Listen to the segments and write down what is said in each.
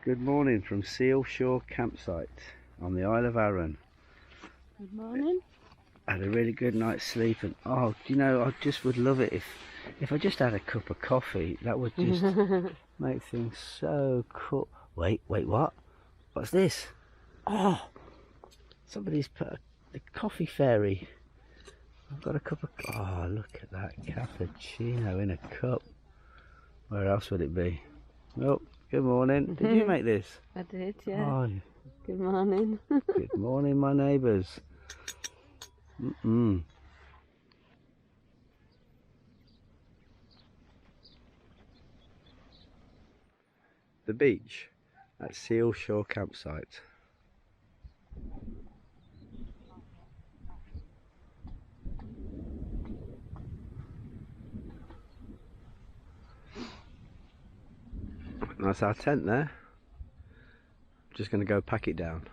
Good morning from Seal Shore Campsite on the Isle of Arran. Good morning. Had a really good night's sleep, and oh, you know, I just would love it if I just had a cup of coffee. That would just make things so cool. Wait, what? What's this? Oh, somebody's put a coffee fairy. I've got a cup of... Oh, look at that cappuccino in a cup. Where else would it be? Oh, good morning. Did you make this? I did, yeah. Oh, good morning. good morning, my neighbours. The beach at Seal Shore Campsite. That's our tent there. Just going to go pack it down.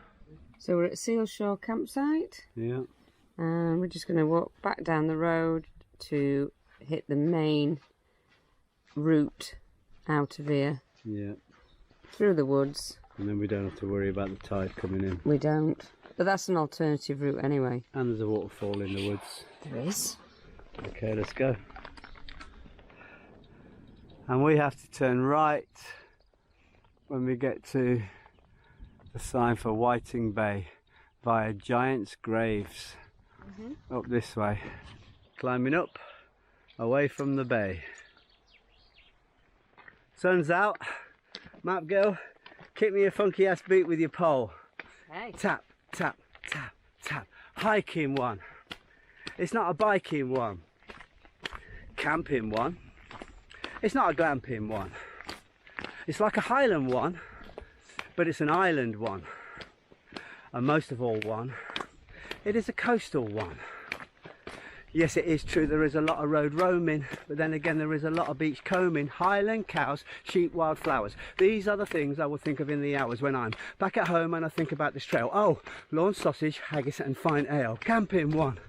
So we're at Seal Shore Campsite. Yeah. And we're just going to walk back down the road to hit the main route out of here. Yeah. Through the woods. And then we don't have to worry about the tide coming in. We don't. But that's an alternative route anyway. And there's a waterfall in the woods. There is. Okay, let's go. And we have to turn right when we get to the sign for Whiting Bay via Giant's Graves. Up this way. Climbing up away from the bay. Sun's out. Map girl, kick me a funky ass beat with your pole. Hey. Tap, tap, tap, tap. Hiking one. It's not a biking one. Camping one. It's not a glamping one. It's like a highland one, but it's an island one. And most of all one, it is a coastal one. Yes, it is true there is a lot of road roaming, but then again there is a lot of beach combing. Highland cows, sheep, wildflowers. These are the things I will think of in the hours when I'm back at home and I think about this trail. Oh, lawn sausage, haggis and fine ale. Camping one.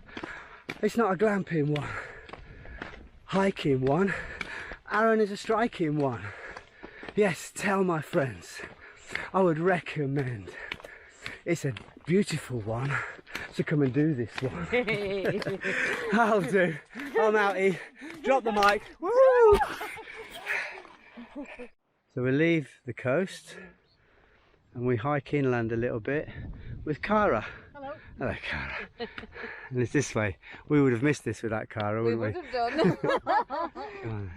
It's not a glamping one. Hiking one. Arran is a striking one. Yes, tell my friends. I would recommend. It's a beautiful one. So come and do this one. I'll do. I'm outie. Drop the mic. Woo! So we leave the coast and we hike inland a little bit with Cara. Hello. Hello, Cara. And it's this way. We would have missed this without Cara, wouldn't we? We would have done. Come on.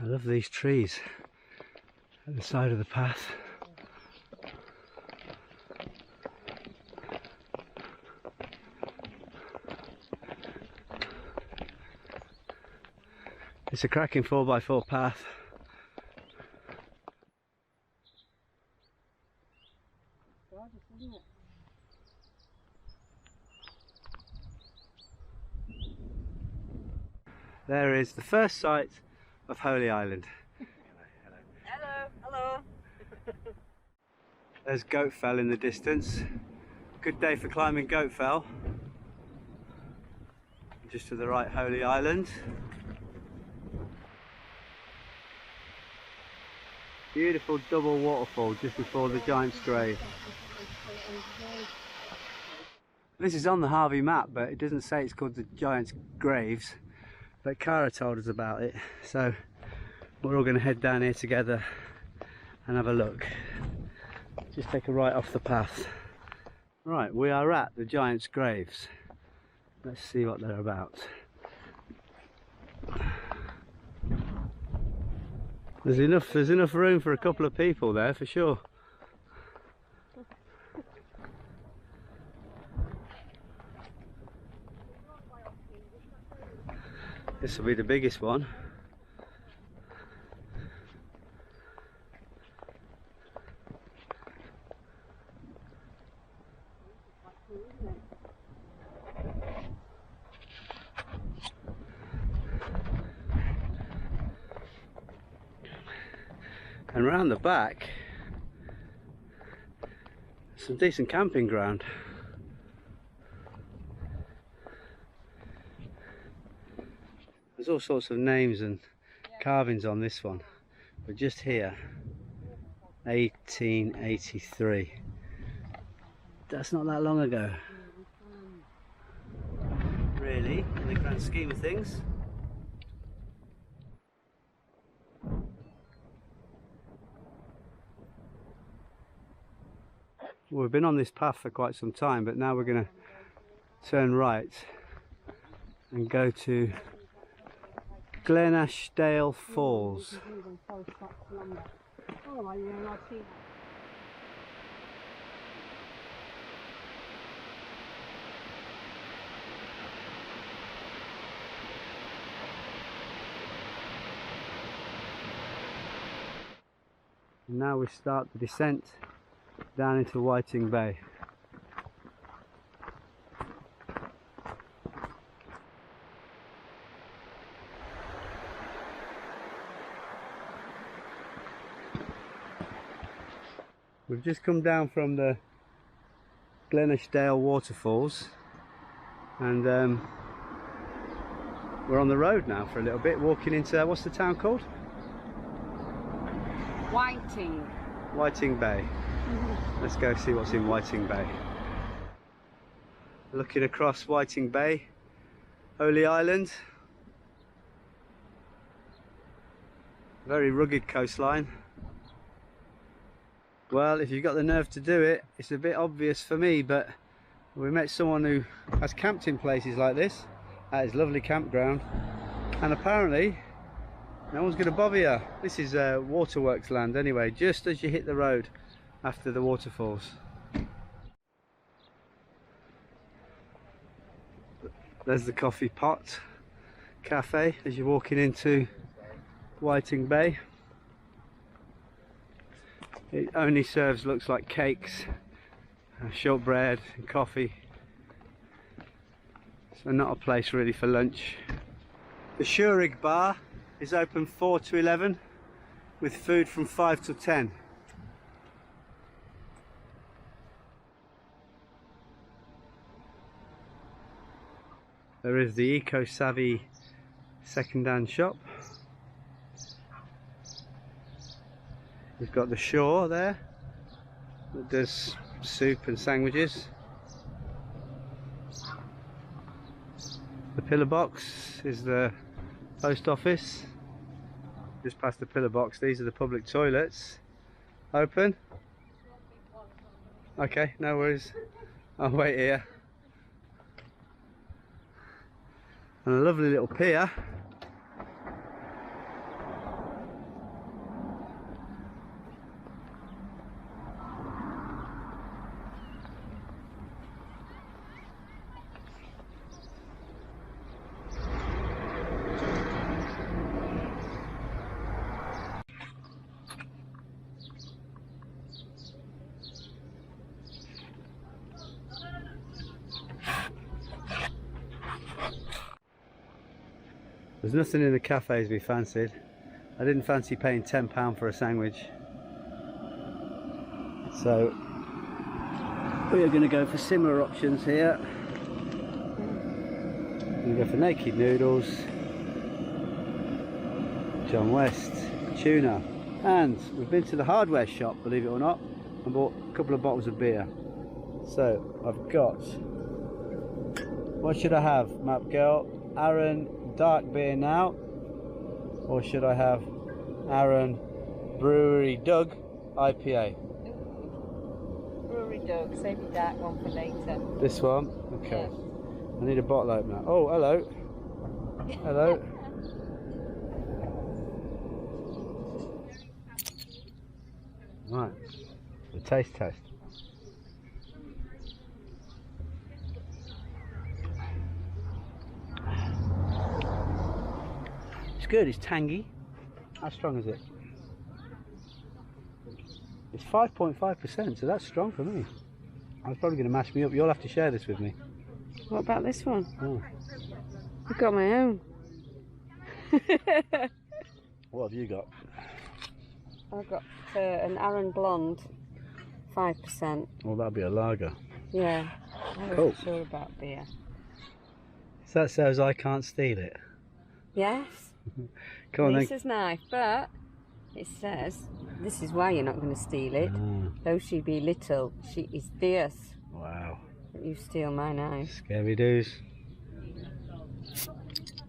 I love these trees at the side of the path. It's a cracking 4x4 path. There is the first sight of Holy Island. Hello. There's Goat Fell in the distance. Good day for climbing Goat Fell. Just to the right, Holy Island. Beautiful double waterfall just before the Giant's Grave. This is on the Harvey map, but it doesn't say it's called the Giant's Graves. But Cara told us about it, so we're all going to head down here together and have a look. Just take a right off the path. Right, we are at the Giant's Graves. Let's see what they're about. There's enough room for a couple of people there for sure. This will be the biggest one. And round the back, some decent camping ground. There's all sorts of names and carvings on this one, but just here, 1883. That's not that long ago, really, in the grand scheme of things. Well, we've been on this path for quite some time, but now we're going to turn right and go to Glenashdale Falls. And now we start the descent down into Whiting Bay. We've just come down from the Glenashdale waterfalls, and we're on the road now for a little bit, walking into, what's the town called? Whiting Bay. Let's go see what's in Whiting Bay. Looking across Whiting Bay, Holy Island. Very rugged coastline. Well, if you've got the nerve to do it, it's a bit obvious for me, but we met someone who has camped in places like this at his lovely campground, and apparently no one's going to bother you. This is waterworks land anyway, just as you hit the road after the waterfalls. There's the Coffee Pot Cafe as you're walking into Whiting Bay. It only serves, looks like, cakes, shortbread and coffee, so not a place really for lunch. The Shurig Bar is open 4 to 11 with food from 5 to 10. There is the Eco Savvy second-hand shop. We've got the Shore there that does soup and sandwiches. The Pillar Box is the post office. Just past the Pillar Box, these are the public toilets. Open? Okay, no worries. I'll wait here. And a lovely little pier. There's nothing in the cafes we fancied. I didn't fancy paying £10 for a sandwich. So we are going to go for similar options here. We're going to go for naked noodles, John West, tuna, and we've been to the hardware shop, believe it or not, and bought a couple of bottles of beer. So I've got, what should I have, Map Girl? Arran dark beer now, or should I have Arran Brewery Doug IPA? Brewery Doug, save your dark one for later. This one? Okay. Yeah. I need a bottle opener. Oh, hello. Hello. Right, the taste test. It's good, it's tangy. How strong is it? It's 5.5%, so that's strong for me. I was probably going to mash me up. You'll have to share this with me. What about this one? Oh. I've got my own. What have you got? I've got an Arran Blonde, 5%. Well, that'll be a lager. Yeah, I wasn't sure about beer. So that says I can't steal it. Yes. Come on Lisa's knife, but it says this is why you're not going to steal it. Though she be little, she is fierce. Wow. But you steal my knife. Scary doos.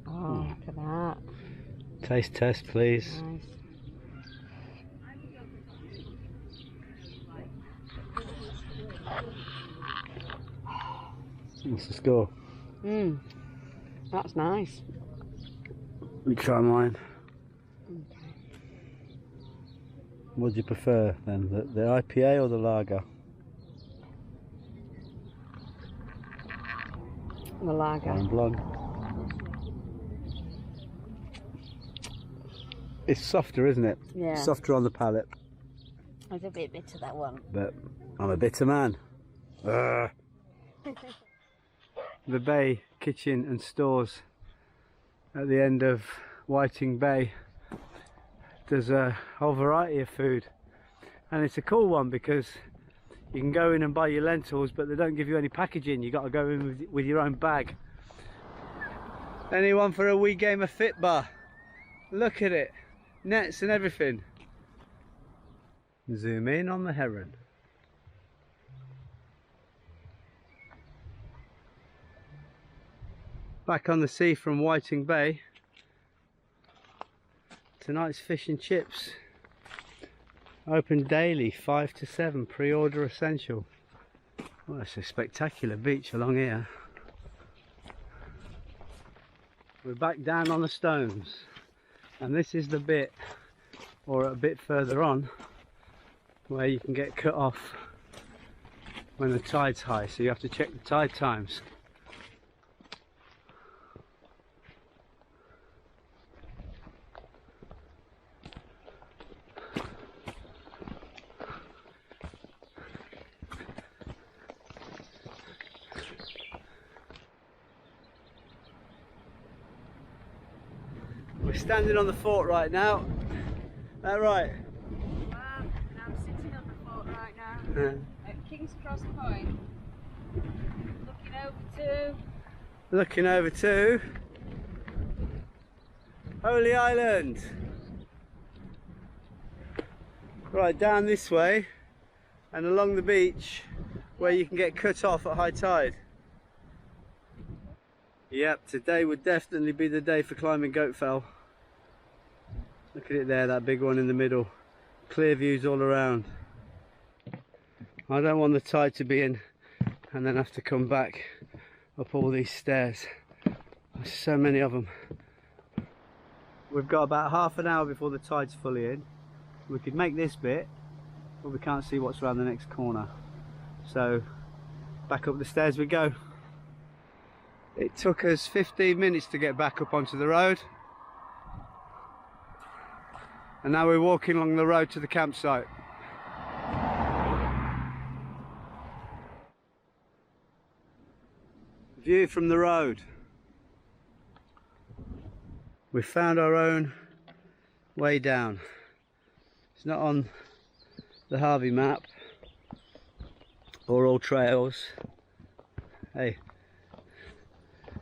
Oh, look at that. Taste test, please. Nice. What's the score? That's nice. Let me try mine. Okay. What do you prefer then? The IPA or the lager? The lager. Iron Blonde. It's softer, isn't it? Yeah. Softer on the palate. It's a bit bitter, that one. But I'm a bitter man. The bay, kitchen and stores at the end of Whiting Bay. There's a whole variety of food. And it's a cool one because you can go in and buy your lentils, but they don't give you any packaging. You got to go in with your own bag. Anyone for a wee game of Fitbar? Look at it. Nets and everything. Zoom in on the heron. Back on the sea from Whiting Bay. Tonight's fish and chips. Open daily 5 to 7, pre-order essential. Well, it's a spectacular beach along here. We're back down on the stones, and this is the bit, or a bit further on, where you can get cut off when the tide's high, so you have to check the tide times. We're standing on the fort right now. Is that right? I'm sitting on the fort right now at King's Cross Point, looking over to Holy Island. Right, down this way and along the beach where you can get cut off at high tide. Yep, today would definitely be the day for climbing Goatfell. Look at it there, that big one in the middle. Clear views all around. I don't want the tide to be in and then have to come back up all these stairs. There's so many of them. We've got about half an hour before the tide's fully in. We could make this bit, but we can't see what's around the next corner. So back up the stairs we go. It took us 15 minutes to get back up onto the road. And now we're walking along the road to the campsite. View from the road. We found our own way down. It's not on the Harvey map or all trails. Hey,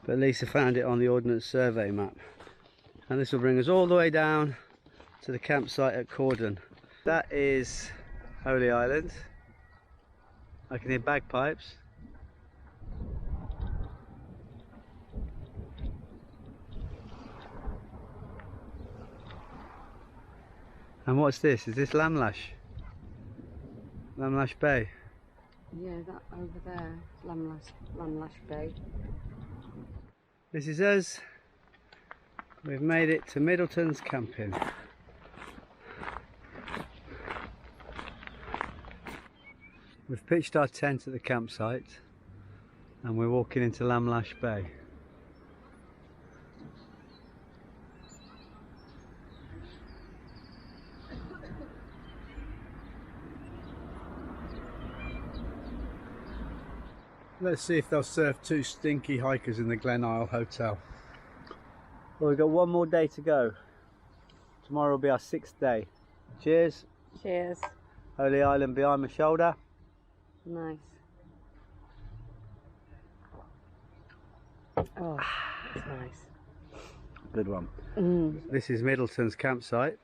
but Lisa found it on the Ordnance Survey map. And this will bring us all the way down to the campsite at Cordon. That is Holy Island. I can hear bagpipes. And what's this? Is this Lamlash? Lamlash Bay? Yeah, that over there, Lamlash Bay. This is us. We've made it to Middleton's camping. We've pitched our tent at the campsite and we're walking into Lamlash Bay. Let's see if they'll serve two stinky hikers in the Glen Isle Hotel. Well, we've got one more day to go. Tomorrow will be our 6th day. Cheers. Cheers. Holy Island behind my shoulder. Nice. Oh, that's nice. Good one. Mm. This is Middleton's campsite.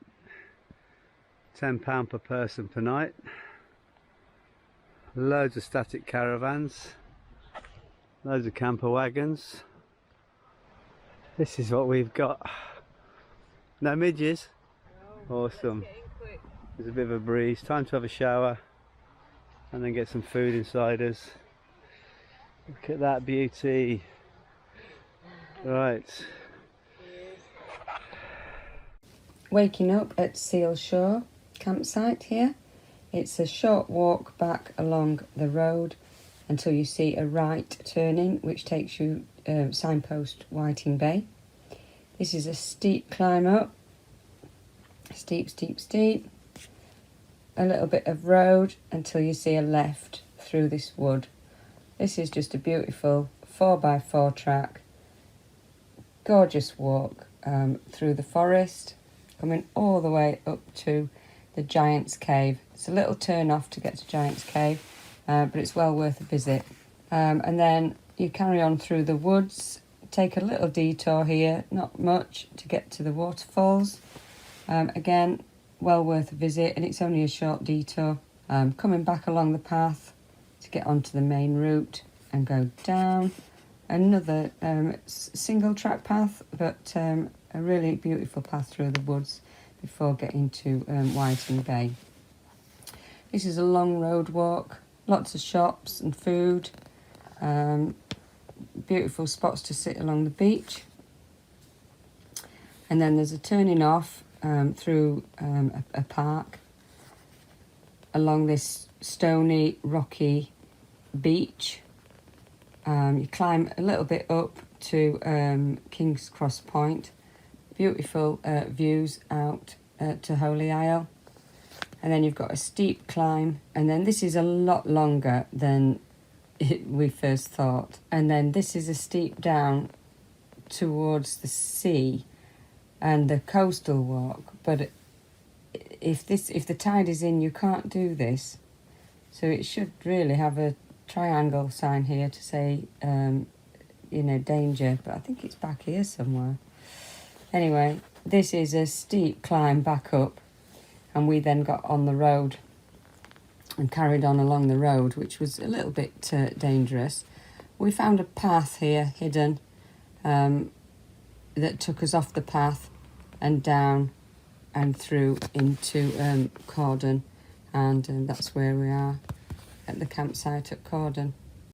£10 per person per night. Loads of static caravans. Loads of camper wagons. This is what we've got. No midges? Awesome. There's a bit of a breeze. Time to have a shower and then get some food inside us. Look at that beauty. Right. Waking up at Seal Shore campsite here. It's a short walk back along the road until you see a right turning which takes you signpost Whiting Bay. This is a steep climb up. Steep, steep, steep. A little bit of road until you see a left through this wood. This is just a beautiful 4x4 track. Gorgeous walk through the forest, coming all the way up to the Giant's Cave. It's a little turn off to get to Giant's Cave, but it's well worth a visit. And then you carry on through the woods, take a little detour here, not much, to get to the waterfalls. Again, well worth a visit, and it's only a short detour. Coming back along the path to get onto the main route and go down. Another single track path, but a really beautiful path through the woods before getting to Whiting Bay. This is a long road walk, lots of shops and food, beautiful spots to sit along the beach. And then there's a turning off through a park along this stony, rocky beach. You climb a little bit up to King's Cross Point. Beautiful views out to Holy Isle. And then you've got a steep climb. And then this is a lot longer than we first thought. And then this is a steep down towards the sea and the coastal walk. But if the tide is in, you can't do this. So it should really have a triangle sign here to say, danger. But I think it's back here somewhere. Anyway, this is a steep climb back up. And we then got on the road and carried on along the road, which was a little bit dangerous. We found a path here, hidden, that took us off the path and down and through into Cordon. And that's where we are, at the campsite at Cordon.